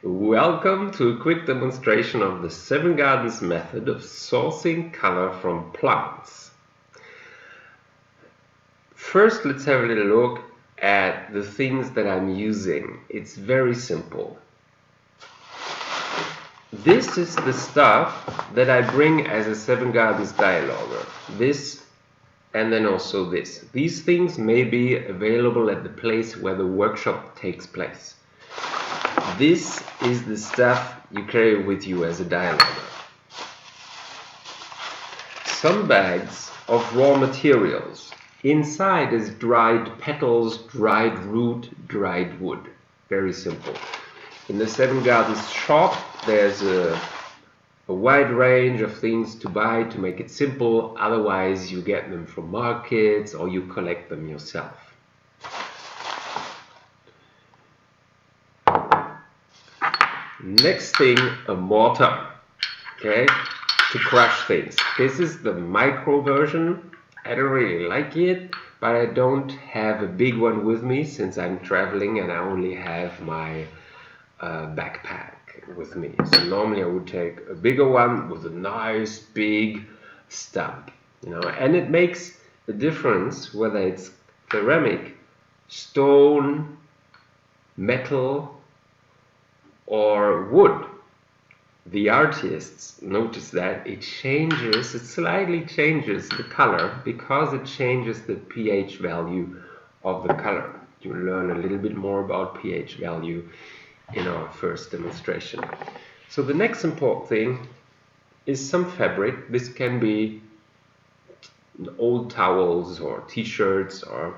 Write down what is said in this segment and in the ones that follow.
Welcome to a quick demonstration of the Seven Gardens method of sourcing color from plants. First, let's have a little look at the things that I'm using. It's very simple. This is the stuff that I bring as a Seven Gardens dialoger. This and then also this. These things may be available at the place where the workshop takes place. This is the stuff you carry with you as a dialoger. Some bags of raw materials. Inside is dried petals, dried root, dried wood. Very simple. In the Seven Gardens shop, there's a wide range of things to buy to make it simple. Otherwise, you get them from markets or you collect them yourself. Next thing, a mortar, okay, to crush things. This is the micro version. I don't really like it, but I don't have a big one with me since I'm traveling and I only have my backpack with me. So normally I would take a bigger one with a nice big stump, and it makes a difference whether it's ceramic, stone, metal, or wood. The artists notice that it slightly changes the color because it changes the pH value of the color. You'll learn a little bit more about pH value in our first demonstration. So the next important thing is some fabric. This can be old towels or t-shirts or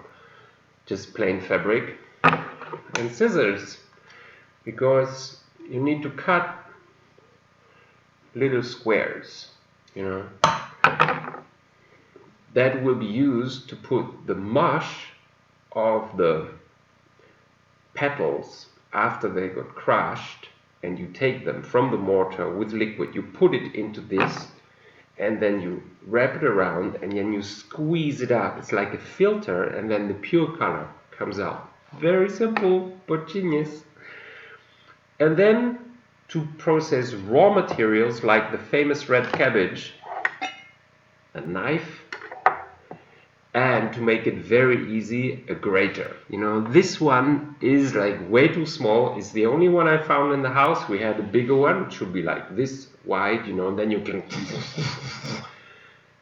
just plain fabric, and scissors, because you need to cut little squares, that will be used to put the mush of the petals after they got crushed, and you take them from the mortar with liquid, you put it into this, and then you wrap it around, and then you squeeze it up. It's like a filter, and then the pure color comes out. Very simple, but genius. And then to process raw materials like the famous red cabbage, a knife, and to make it very easy, a grater. This one is like way too small. It's the only one I found in the house. We had a bigger one. It should be like this wide, and then you can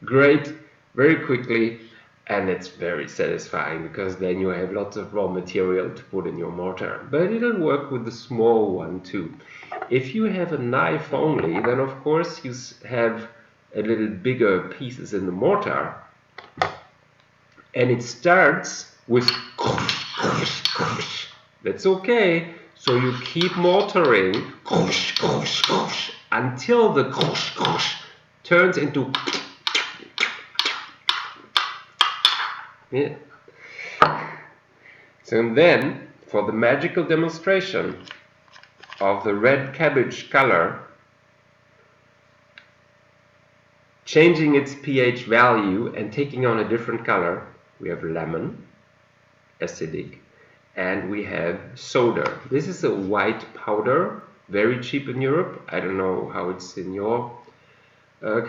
grate very quickly, and it's very satisfying because then you have lots of raw material to put in your mortar. But it'll work with the small one too. If you have a knife only, then of course you have a little bigger pieces in the mortar, and it starts with that's okay. So you keep mortaring until the turns into So then, for the magical demonstration of the red cabbage color changing its pH value and taking on a different color, we have lemon, acidic, and we have soda. This is a white powder, very cheap in Europe. I don't know how it's in your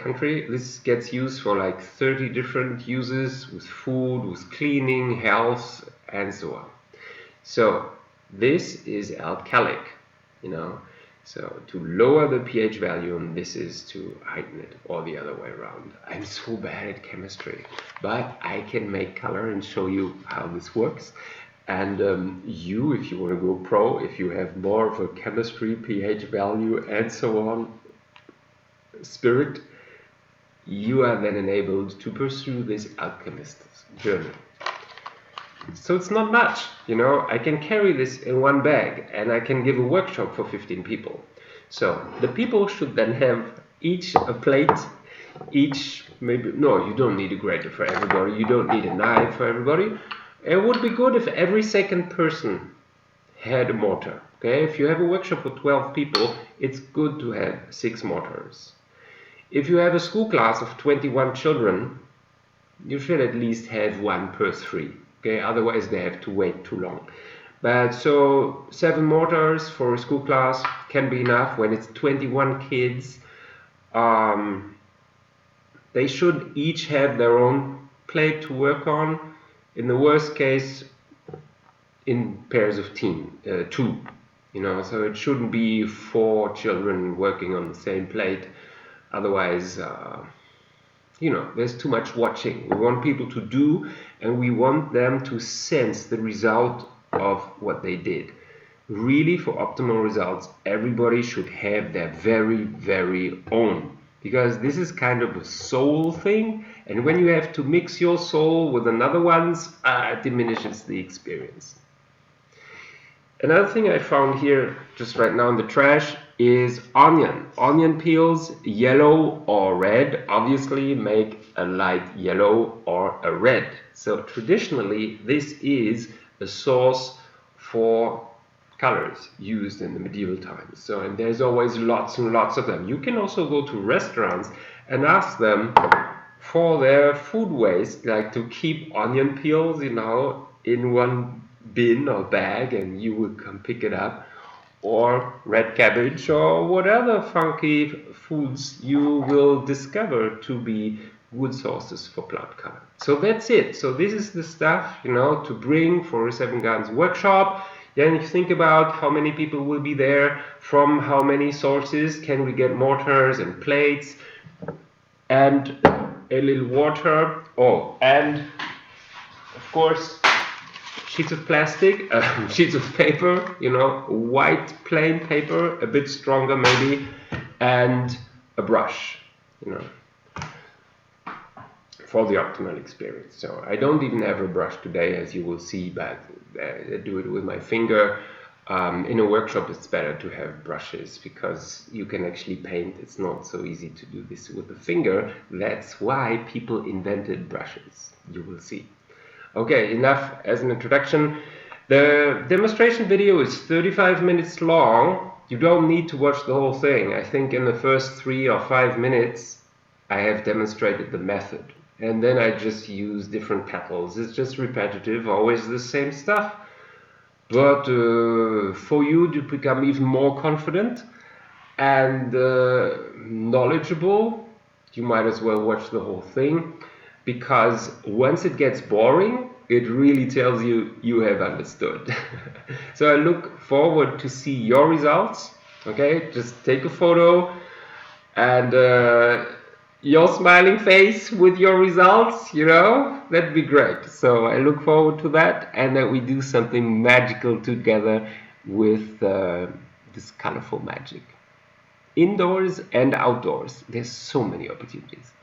country. This gets used for like 30 different uses with food, with cleaning, health, and so on. So this is alkalic, so to lower the pH value, and this is to heighten it, or the other way around. I'm so bad at chemistry, but I can make color and show you how this works. And if you want to go pro, if you have more of a chemistry, pH value, and so on, spirit, you are then enabled to pursue this alchemist's journey. So it's not much, I can carry this in one bag and I can give a workshop for 15 people. So the people should then have each a plate, no, you don't need a grater for everybody, you don't need a knife for everybody. It would be good if every second person had a mortar. Okay, if you have a workshop for 12 people, it's good to have 6 mortars. If you have a school class of 21 children, you should at least have 1 per 3. Okay, otherwise they have to wait too long. But so 7 mortars for a school class can be enough. When it's 21 kids, they should each have their own plate to work on. In the worst case, in pairs of two, so it shouldn't be 4 children working on the same plate. Otherwise, there's too much watching. We want people to do, and we want them to sense the result of what they did. Really, for optimal results, everybody should have their very, very own, because this is kind of a soul thing, and when you have to mix your soul with another one's, it diminishes the experience. Another thing I found here just right now in the trash is onion peels, yellow or red, obviously make a light yellow or a red. So traditionally this is a source for colors used in the medieval times. So, and there's always lots and lots of them. You can also go to restaurants and ask them for their food waste, like to keep onion peels, in one bin or bag, and you will come pick it up, or red cabbage, or whatever funky foods you will discover to be good sources for plant color. So that's it. So this is the stuff, to bring for a Seven Gardens workshop. Then you think about how many people will be there, from how many sources can we get mortars and plates, and a little water. Oh, and of course, sheets of plastic, sheets of paper, white plain paper, a bit stronger maybe, and a brush, for the optimal experience. So I don't even have a brush today, as you will see, but I do it with my finger. In a workshop it's better to have brushes, because you can actually paint. It's not so easy to do this with the finger. That's why people invented brushes, you will see. Okay, enough as an introduction. The demonstration video is 35 minutes long. You don't need to watch the whole thing. I think in the first 3 or 5 minutes I have demonstrated the method, and then I just use different petals. It's just repetitive, always the same stuff. But for you to become even more confident and knowledgeable, you might as well watch the whole thing, because once it gets boring, it really tells you have understood. So I look forward to see your results. Okay, just take a photo and your smiling face with your results, that'd be great. So I look forward to that, and that we do something magical together with this colorful magic. Indoors and outdoors, there's so many opportunities.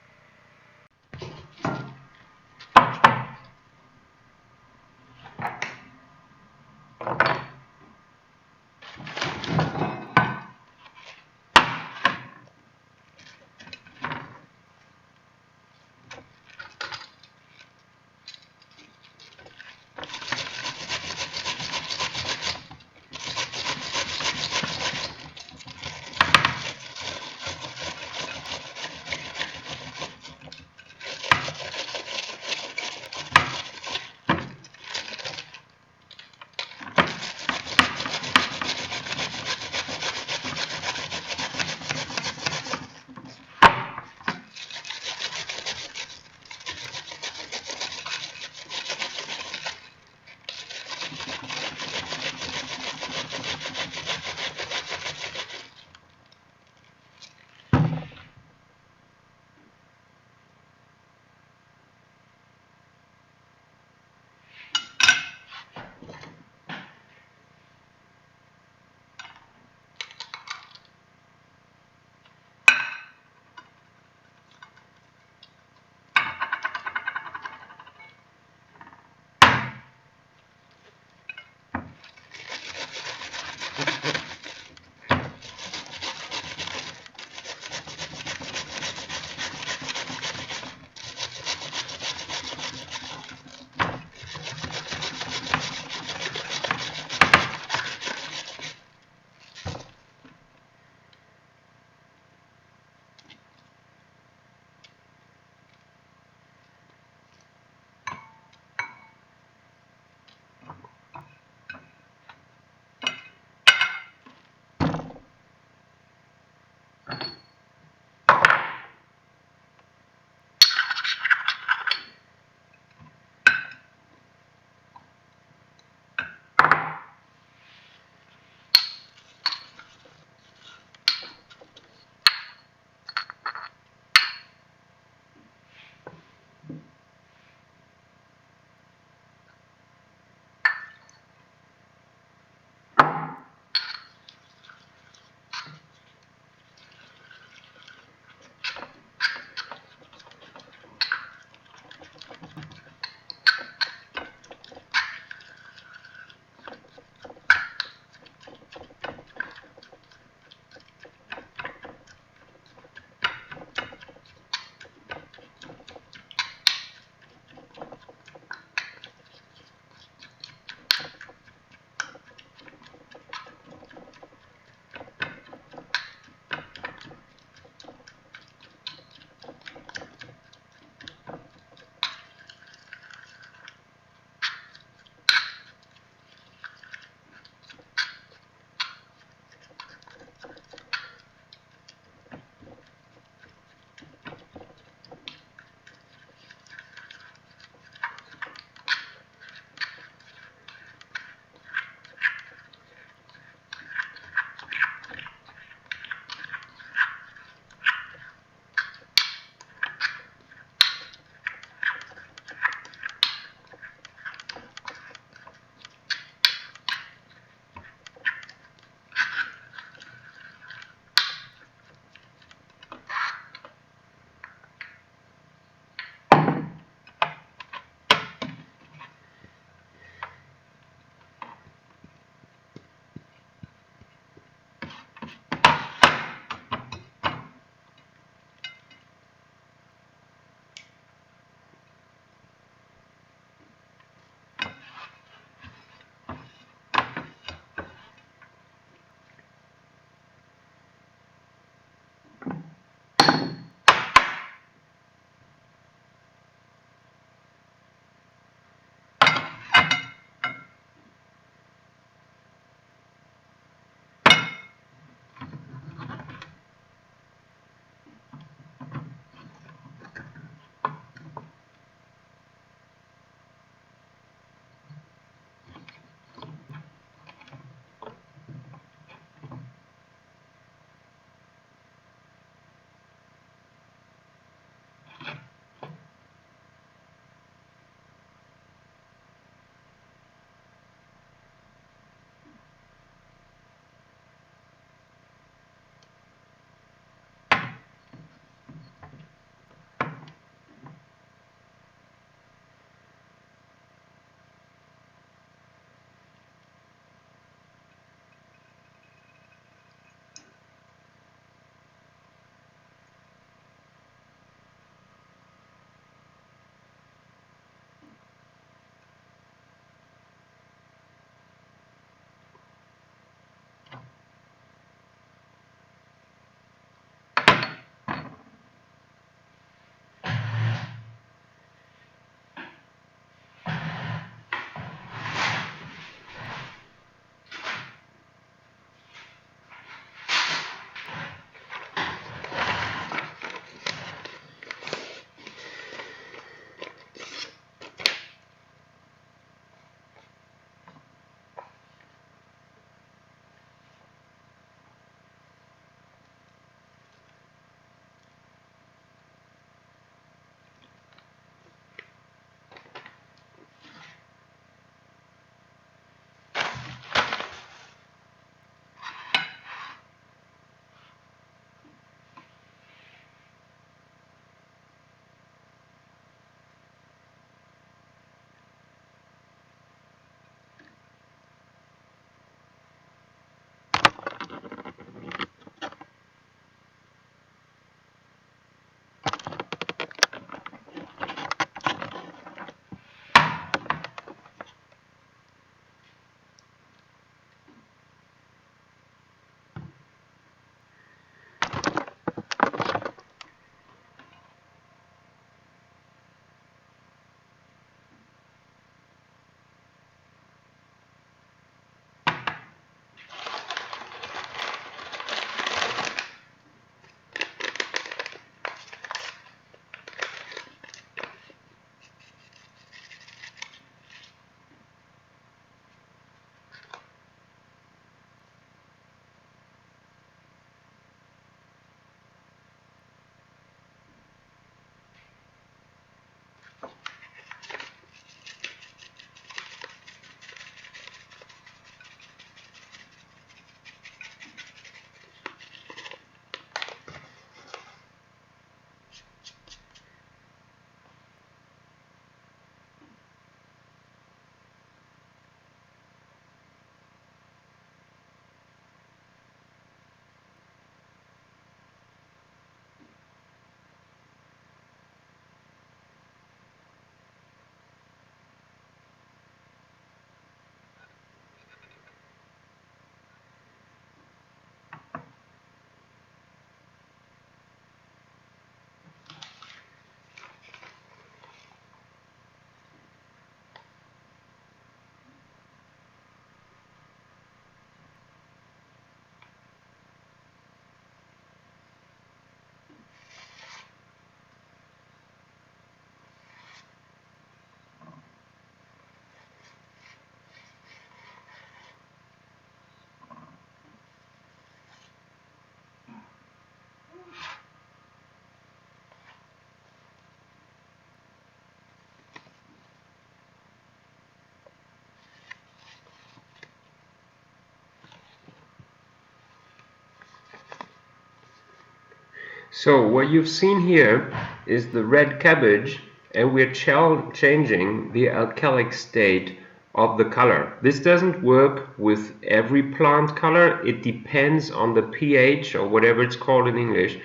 So what you've seen here is the red cabbage, and we're changing the alkalic state of the color. This doesn't work with every plant color. It depends on the pH, or whatever it's called in English,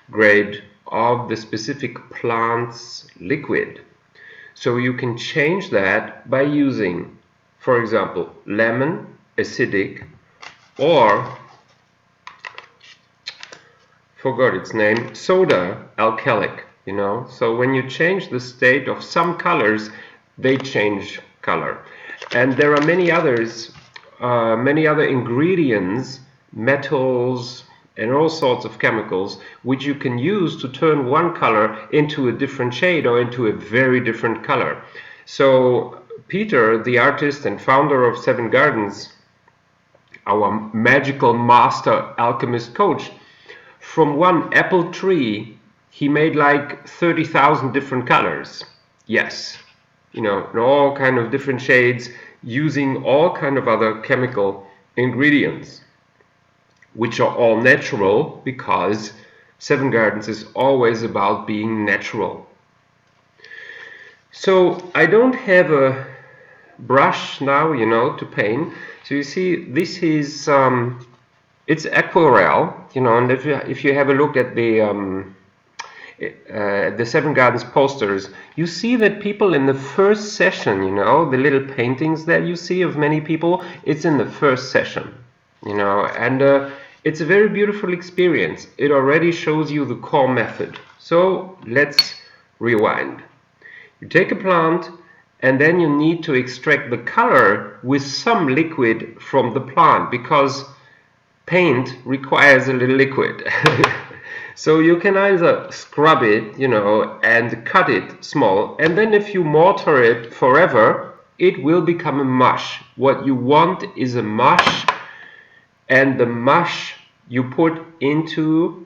grade of the specific plant's liquid. So you can change that by using, for example, lemon, acidic, or, forgot its name, soda, alkalic, you know. So when you change the state of some colors, they change color. And there are many others, many other ingredients, metals, and all sorts of chemicals, which you can use to turn one color into a different shade or into a very different color. So Peter, the artist and founder of Seven Gardens, our magical master alchemist coach, from one apple tree, he made like 30,000 different colors. Yes, you know, in all kind of different shades, using all kind of other chemical ingredients, which are all natural, because Seven Gardens is always about being natural. So I don't have a brush now, you know, to paint. So you see, this is it's aquarelle, you know, and if you have a look at the Seven Gardens posters, you see that people in the first session, you know, the little paintings that you see of many people, it's in the first session, you know, and it's a very beautiful experience. It already shows you the core method. So let's rewind. You take a plant, and then you need to extract the color with some liquid from the plant, because paint requires a little liquid. So you can either scrub it, you know, and cut it small, and then if you mortar it forever, it will become a mush. What you want is a mush, and the mush you put into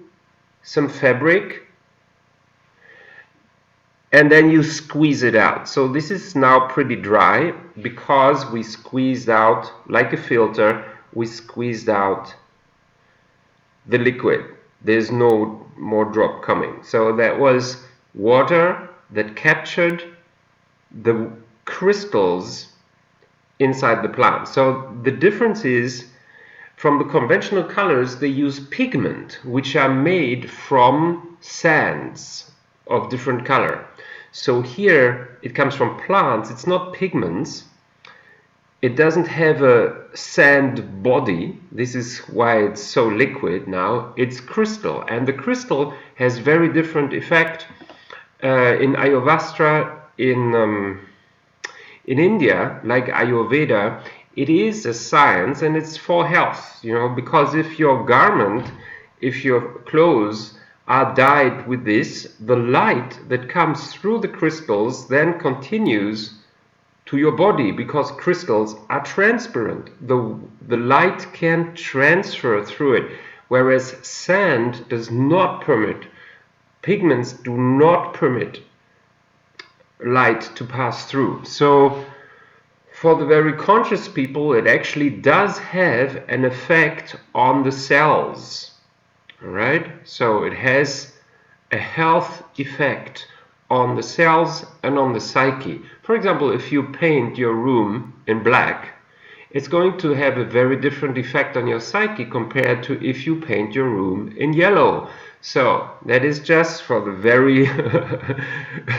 some fabric, and then you squeeze it out. So this is now pretty dry, because we squeezed out, like a filter, we squeezed out the liquid. There's no more drop coming. So that was water that captured the crystals inside the plant. So the difference is, from the conventional colors, they use pigment, which are made from sands of different color. So here it comes from plants. It's not pigments. It doesn't have a sand body. This is why it's so liquid now. It's crystal, and the crystal has very different effect. In Ayurveda, in India, like Ayurveda, it is a science, and it's for health, you know, because if your garment, if your clothes are dyed with this, the light that comes through the crystals then continues to your body, because crystals are transparent. The light can transfer through it, whereas sand does not permit, pigments do not permit light to pass through. So for the very conscious people, it actually does have an effect on the cells. All right, so it has a health effect on the cells and on the psyche. For example, if you paint your room in black, it's going to have a very different effect on your psyche compared to if you paint your room in yellow. So that is just for the very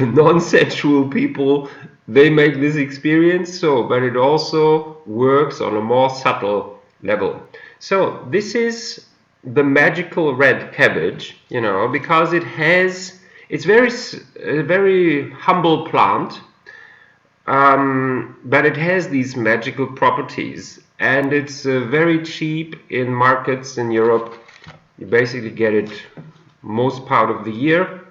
non-sensual people. They make this experience, so, but it also works on a more subtle level. So this is the magical red cabbage, you know, because it has, it's a very humble plant, but it has these magical properties, and it's very cheap in markets in Europe. You basically get it most part of the year,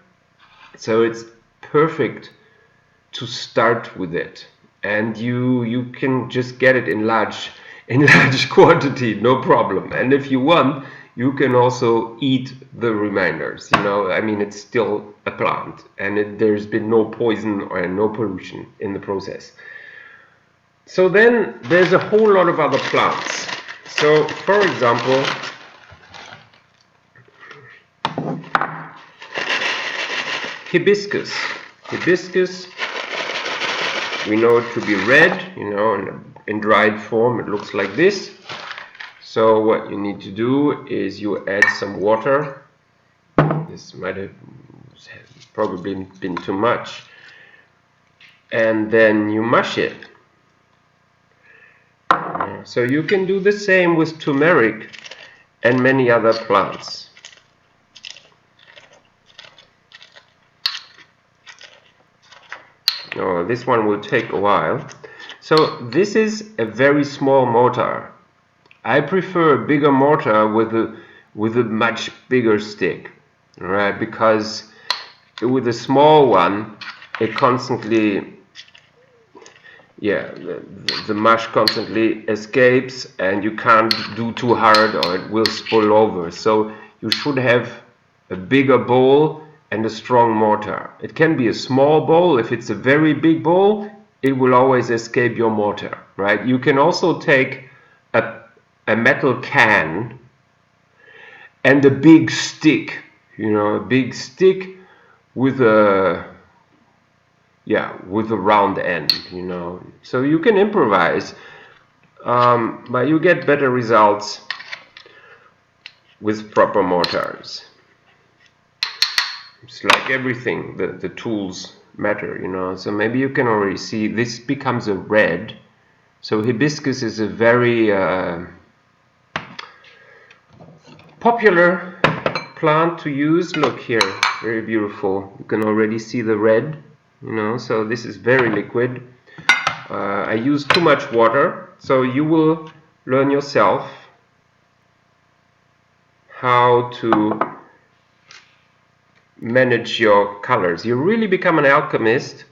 so it's perfect to start with it, and you can just get it in large quantity, no problem. And if you want, you can also eat the remainders, you know. I mean, it's still a plant, and there's been no poison or no pollution in the process. So then there's a whole lot of other plants. So for example, hibiscus. Hibiscus, we know it to be red, you know, in dried form it looks like this. So what you need to do is you add some water. This might have probably been too much. And then you mush it. So you can do the same with turmeric and many other plants. Oh, this one will take a while. So this is a very small mortar. I prefer a bigger mortar with a much bigger stick, right? Because with a small one, it constantly, the mush constantly escapes, and you can't do too hard or it will spill over. So you should have a bigger bowl and a strong mortar. It can be a small bowl. If it's a very big bowl, it will always escape your mortar, right? You can also take a metal can and a big stick, you know, a big stick with a round end, you know. So you can improvise, but you get better results with proper mortars. It's like everything, the tools matter, you know. So maybe you can already see this becomes a red. So hibiscus is a very popular plant to use. Look here, very beautiful. You can already see the red, you know, so this is very liquid. I use too much water, so you will learn yourself how to manage your colors. You really become an alchemist.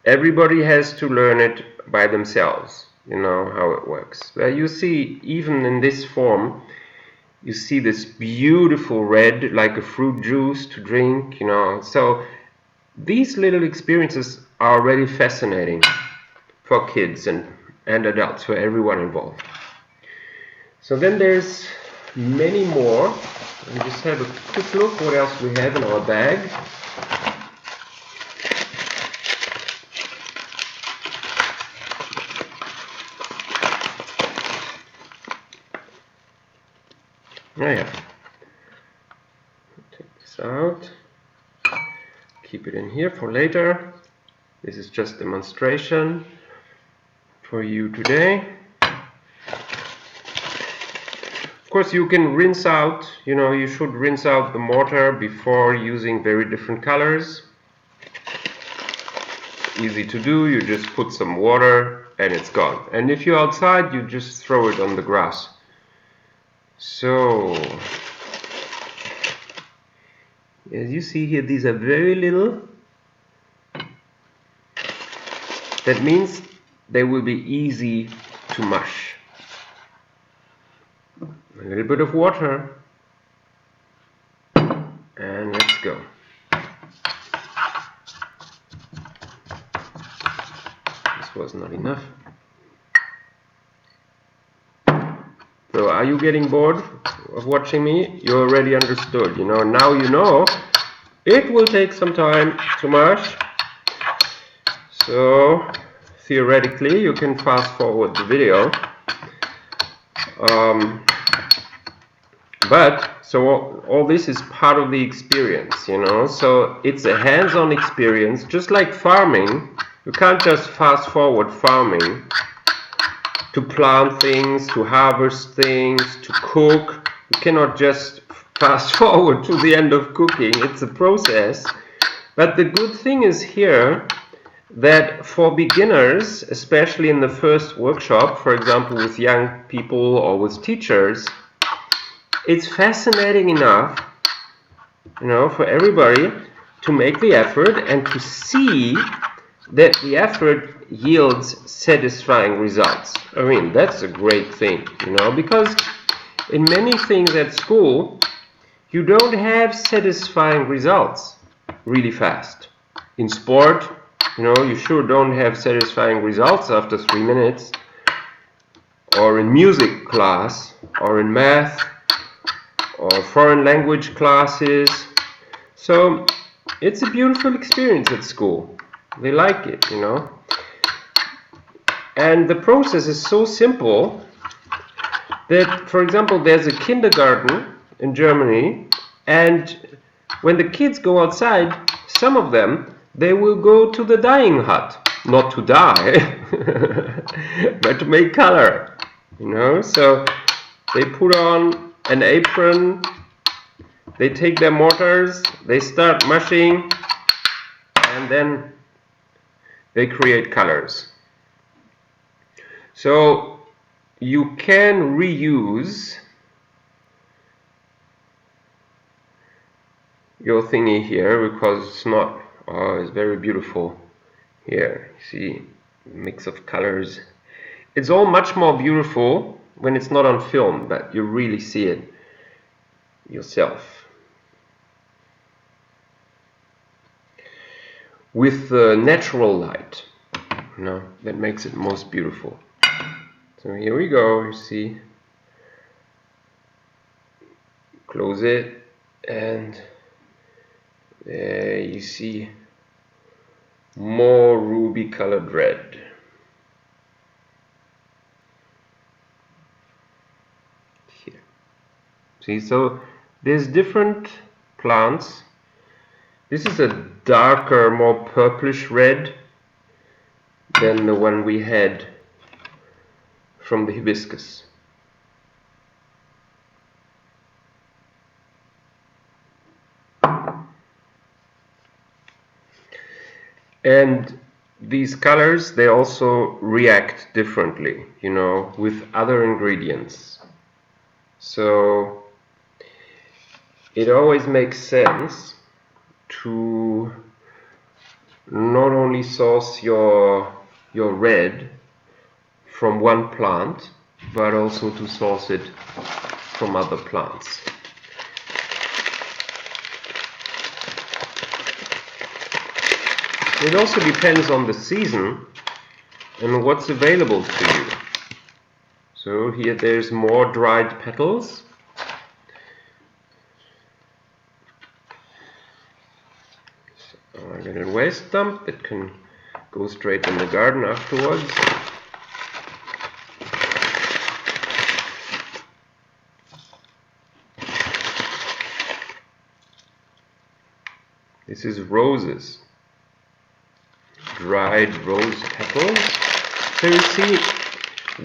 Everybody has to learn it by themselves, you know, how it works. Well, you see, even in this form, you see this beautiful red, like a fruit juice to drink, you know. So these little experiences are already fascinating for kids and adults, for everyone involved. So then there's many more. Let me just have a quick look what else we have in our bag. Oh yeah. Take this out. Keep it in here for later. This is just demonstration for you today. Of course, you can rinse out, you know, you should rinse out the mortar before using very different colors. Easy to do, you just put some water and it's gone. And if you're outside, you just throw it on the grass. So, as you see here, these are very little. That means they will be easy to mush. A little bit of water. And let's go. This was not enough. So are you getting bored of watching me? You already understood, you know. Now you know it will take some time to mush. So theoretically you can fast forward the video. But so all this is part of the experience, you know. So it's a hands-on experience, just like farming. You can't just fast forward farming. To plant things, to harvest things, to cook. You cannot just fast forward to the end of cooking. It's a process. But the good thing is here that for beginners, especially in the first workshop, for example with young people or with teachers, it's fascinating enough, you know, for everybody to make the effort and to see that the effort yields satisfying results. I mean, that's a great thing, you know, because in many things at school, you don't have satisfying results really fast. In sport, you know, you sure don't have satisfying results after 3 minutes. Or in music class, or in math, or foreign language classes. So it's a beautiful experience at school. They like it, you know. And the process is so simple that, for example, there's a kindergarten in Germany, and when the kids go outside, some of them, they will go to the dyeing hut, not to dye, but to make color, you know. So they put on an apron, they take their mortars, they start mushing, and then they create colors. So you can reuse your thingy here because it's not, it's very beautiful here. You see, mix of colors. It's all much more beautiful when it's not on film, but you really see it yourself. With natural light, you know, that makes it most beautiful. So here we go, you see. Close it, and there you see more ruby colored red. Here. See, so there's different plants. This is a darker, more purplish red than the one we had from the hibiscus. And these colors, they also react differently, you know, with other ingredients. So it always makes sense to not only source your red from one plant, but also to source it from other plants. It also depends on the season and what's available to you. So here there's more dried petals. A little waste dump that can go straight in the garden afterwards. This is roses, dried rose petals. So you see,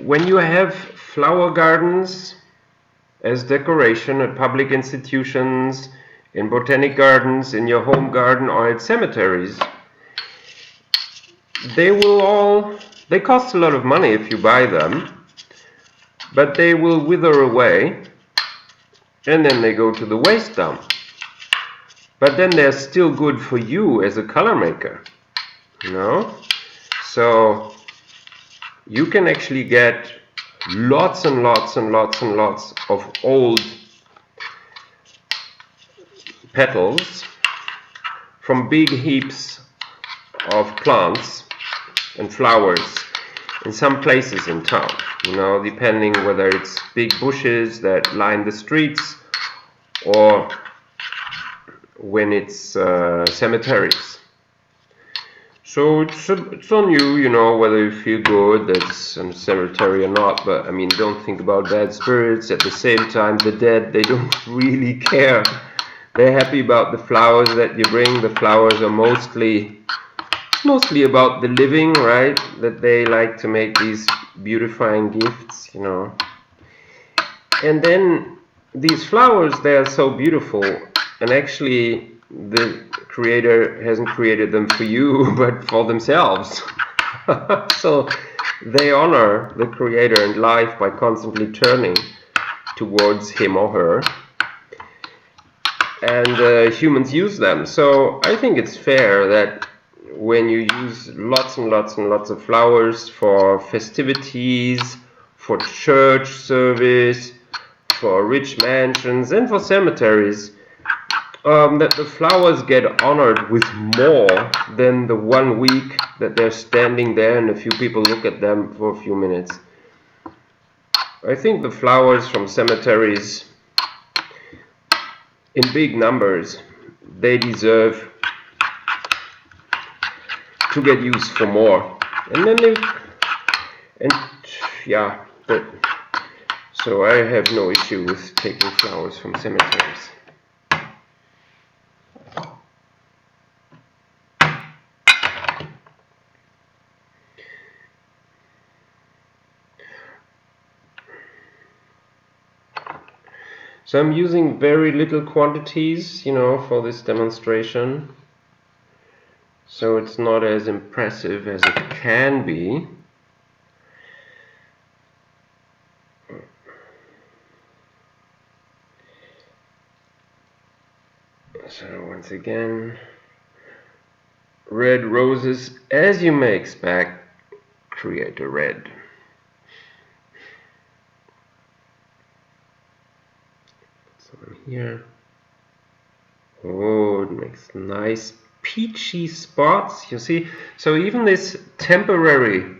when you have flower gardens as decoration at public institutions, in botanic gardens, in your home garden, or at cemeteries, they cost a lot of money if you buy them, but they will wither away and then they go to the waste dump. But then they're still good for you as a color maker, you know? So you can actually get lots and lots and lots and lots of old petals from big heaps of plants and flowers in some places in town, you know, depending whether it's big bushes that line the streets or when it's cemeteries. So it's on you, you know, whether you feel good that it's in a cemetery or not. But I mean, don't think about bad spirits. At the same time, the dead, they don't really care. They're happy about the flowers that you bring. The flowers are mostly about the living, right? That they like to make these beautifying gifts, you know. And then these flowers, they are so beautiful, and actually the creator hasn't created them for you, but for themselves. So they honor the creator and life by constantly turning towards him or her. And humans use them. So I think it's fair that when you use lots and lots and lots of flowers for festivities, for church service, for rich mansions, and for cemeteries, that the flowers get honored with more than the 1 week that they're standing there and a few people look at them for a few minutes. I think the flowers from cemeteries in big numbers, they deserve to get used for more. And then they, and yeah, but so I have no issue with taking flowers from cemeteries. So I'm using very little quantities, you know, for this demonstration. So it's not as impressive as it can be. So once again, red roses, as you may expect, create a red. Some here. Oh, it makes nice peachy spots, you see. So even this temporary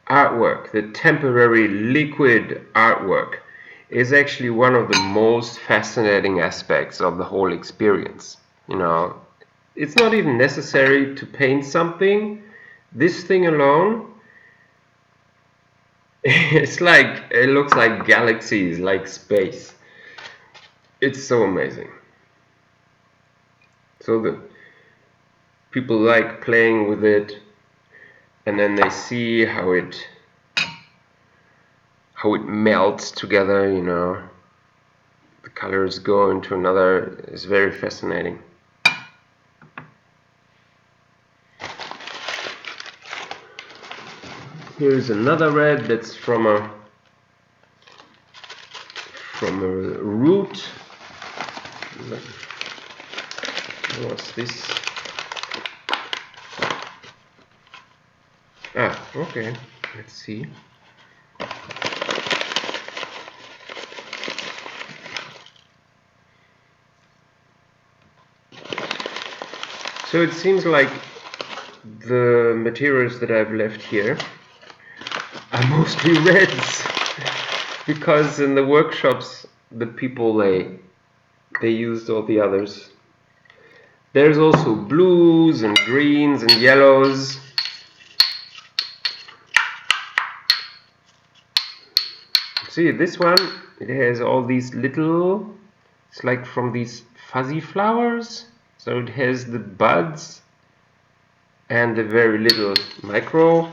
artwork, the temporary liquid artwork, is actually one of the most fascinating aspects of the whole experience. You know, it's not even necessary to paint something. This thing alone, it's like, it looks like galaxies, like space. It's so amazing. So the people like playing with it, and then they see how it melts together, you know. The colors go into another. It's very fascinating. Here's another red that's from a root. What's this? Ah, okay. Let's see. So it seems like the materials that I've left here are mostly reds, because in the workshops the people they used all the others. There's also blues and greens and yellows. See, this one, it has all these little, it's like from these fuzzy flowers. So it has the buds and the very little micro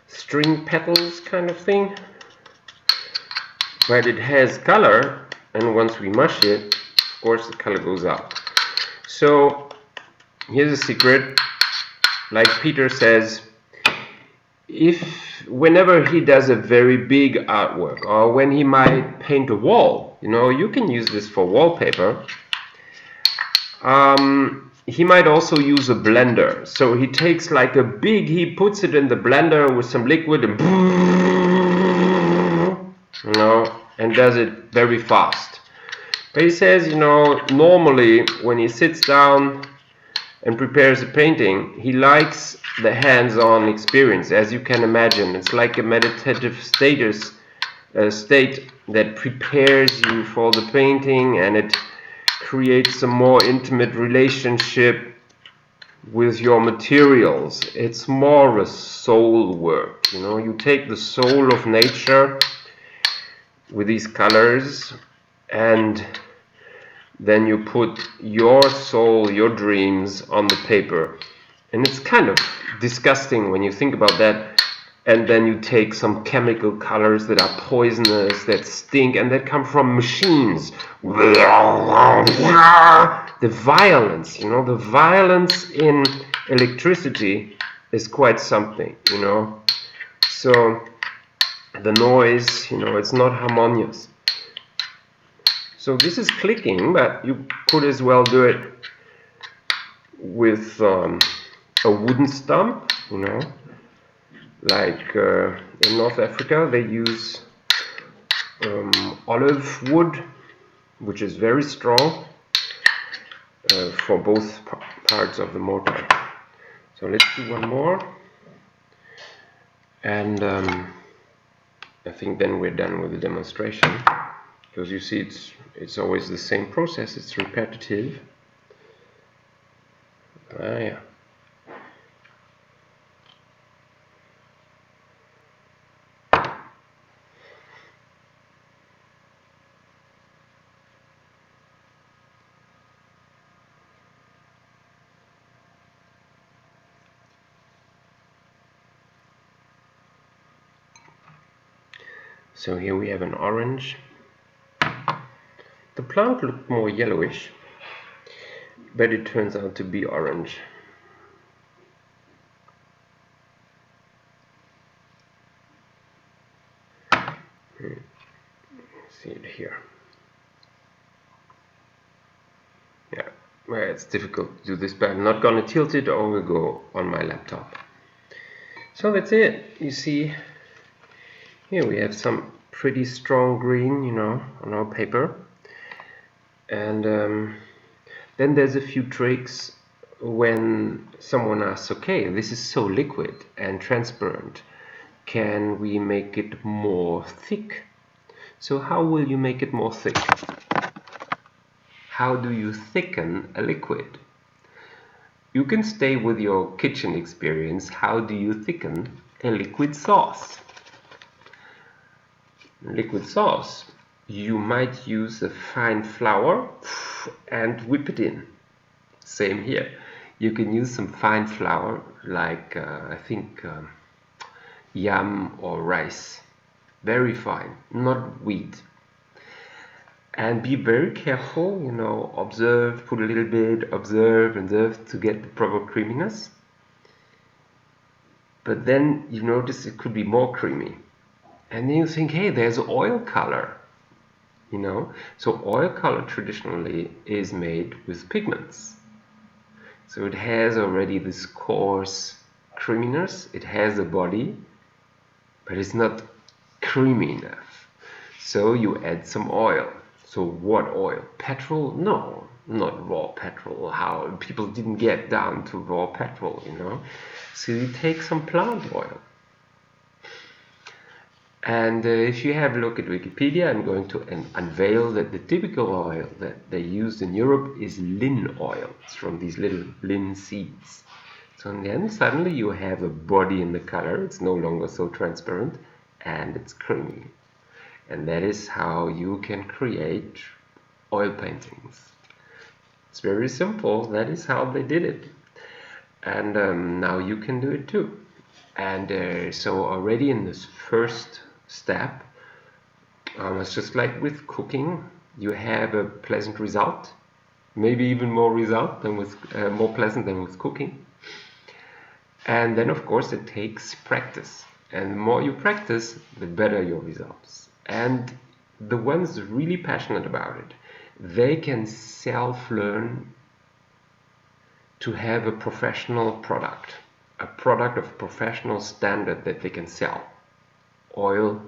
string petals kind of thing. But it has color, and once we mush it, of course the color goes up. So here's a secret. Like Peter says, whenever he does a very big artwork, or when he might paint a wall, you know, you can use this for wallpaper. He might also use a blender. So he takes like he puts it in the blender with some liquid and, you know, and does it very fast. But he says, you know, normally when he sits down and prepares a painting, he likes the hands-on experience. As you can imagine, it's like a meditative state that prepares you for the painting, and it creates a more intimate relationship with your materials. It's more a soul work, you know. You take the soul of nature with these colors, and then you put your soul, your dreams on the paper. And it's kind of disgusting when you think about that. And then you take some chemical colors that are poisonous, that stink, and that come from machines. The violence, you know, the violence in electricity is quite something, you know. So the noise, you know, it's not harmonious. So this is clicking, but you could as well do it with a wooden stump, you know. Like in North Africa, they use olive wood, which is very strong for both parts of the mortar. So let's do one more, and I think then we're done with the demonstration, because you see it's always the same process. It's repetitive. Yeah. So here we have an orange. The plant looked more yellowish, but it turns out to be orange. See it here. Yeah, well, it's difficult to do this, but I'm not going to tilt it or we'll go on my laptop. So that's it. You see, here we have some pretty strong green, you know, on our paper. And then there's a few tricks when someone asks, okay, this is so liquid and transparent, can we make it more thick? So how will you make it more thick? How do you thicken a liquid? You can stay with your kitchen experience. How do you thicken a liquid sauce? Liquid sauce, you might use a fine flour and whip it in. Same here. You can use some fine flour like I think yam or rice. Very fine, not wheat. And be very careful, you know, observe, put a little bit, observe to get the proper creaminess. But then you notice it could be more creamy. And then you think, hey, there's oil color, you know. So oil color traditionally is made with pigments. So it has already this coarse creaminess, it has a body, but it's not creamy enough. So you add some oil. So what oil? Petrol? No, not raw petrol. How people didn't get down to raw petrol, you know. So you take some plant oil. And if you have a look at Wikipedia, I'm going to unveil that the typical oil that they use in Europe is lin oil. It's from these little lin seeds. So then suddenly you have a body in the color. It's no longer so transparent and it's creamy. And that is how you can create oil paintings. It's very simple. That is how they did it. And now you can do it too. And so already in this first step, it's just like with cooking, you have a pleasant result, maybe even more pleasant than with cooking. And then of course it takes practice, and the more you practice, the better your results. And the ones really passionate about it, they can self-learn to have a professional product, a product of professional standard that they can sell. Oil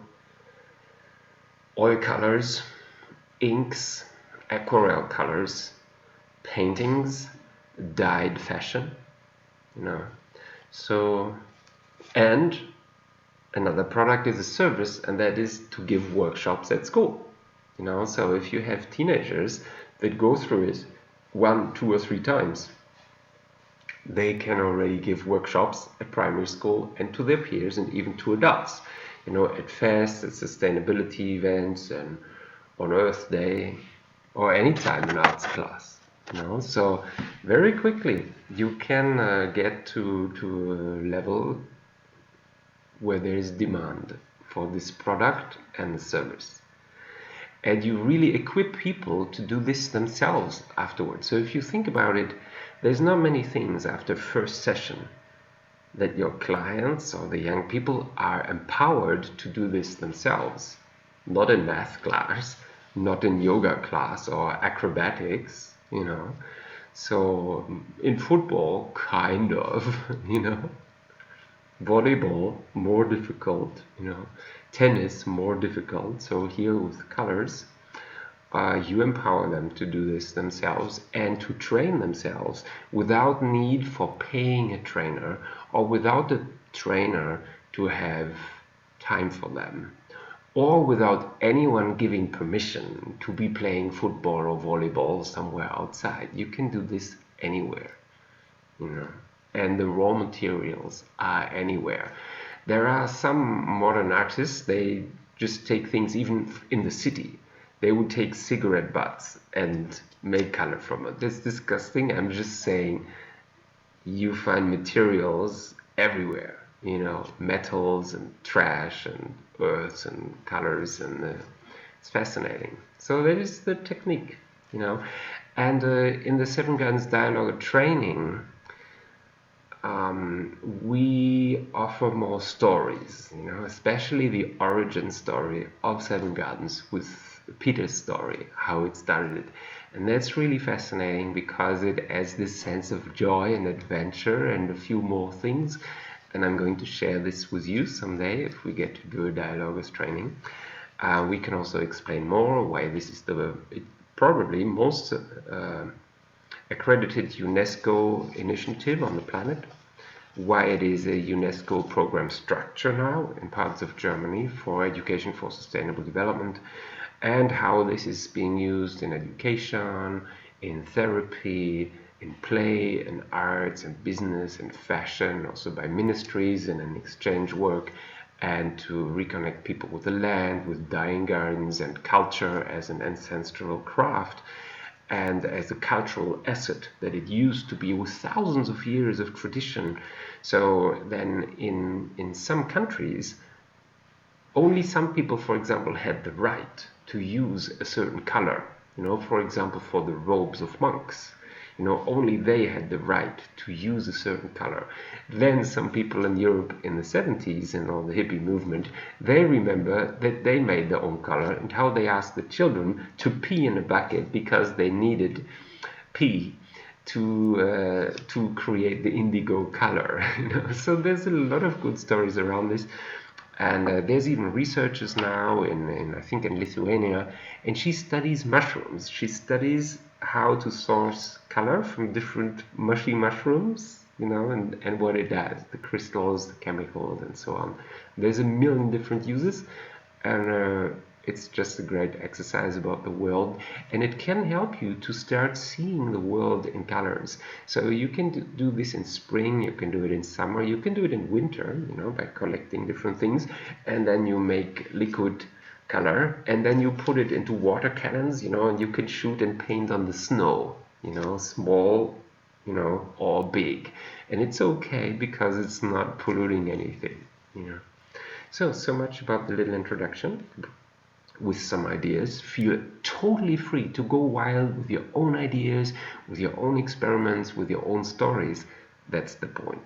colors, inks, aquarelle colors, paintings, dyed fashion, you know. So, and another product is a service, and that is to give workshops at school, you know. So if you have teenagers that go through it 1, 2 or 3 times, they can already give workshops at primary school and to their peers and even to adults, you know, at fests, at sustainability events, and on Earth Day, or anytime in arts class, you know. So very quickly you can get to a level where there is demand for this product and service. And you really equip people to do this themselves afterwards. So if you think about it, there's not many things after first session that your clients or the young people are empowered to do this themselves. Not in math class, not in yoga class or acrobatics, you know. So in football, kind of, you know. Volleyball, more difficult, you know. Tennis, more difficult. So here with colors, you empower them to do this themselves and to train themselves without need for paying a trainer or without a trainer to have time for them, or without anyone giving permission to be playing football or volleyball somewhere outside. You can do this anywhere, you know. And the raw materials are anywhere. There are some modern artists, they just take things even in the city. They would take cigarette butts and make color from it. That's disgusting. I'm just saying you find materials everywhere, metals and trash and earths and colors, and it's fascinating. So that is the technique, And in the Seven Gardens Dialoger training, we offer more stories, especially the origin story of Seven Gardens with Peter's story, how it started. And that's really fascinating because it adds this sense of joy and adventure and a few more things. And I'm going to share this with you someday if we get to do a dialoguers training. We can also explain more why this is probably most accredited UNESCO initiative on the planet, why it is a UNESCO program structure now in parts of Germany for education for sustainable development, and how this is being used in education, in therapy, in play, and arts, and business, and fashion, also by ministries and in exchange work, and to reconnect people with the land, with dying gardens, and culture as an ancestral craft, and as a cultural asset that it used to be with thousands of years of tradition. So then in some countries, only some people, for example, had the right to use a certain color, for example, for the robes of monks. Only they had the right to use a certain color. Then some people in Europe in the 70s and all the hippie movement, they remember that they made their own color and how they asked the children to pee in a bucket because they needed pee to create the indigo color. So there's a lot of good stories around this. And there's even researchers now I think in Lithuania, and she studies mushrooms. She studies how to source color from different mushy mushrooms, and what it does, the crystals, the chemicals, and so on. There's a million different uses, and it's just a great exercise about the world, and it can help you to start seeing the world in colors. So you can do this in spring, you can do it in summer, you can do it in winter, by collecting different things, and then you make liquid color, and then you put it into water cannons, and you can shoot and paint on the snow, small, or big. And it's okay because it's not polluting anything, So much about the little introduction. With some ideas, feel totally free to go wild with your own ideas, with your own experiments, with your own stories. That's the point.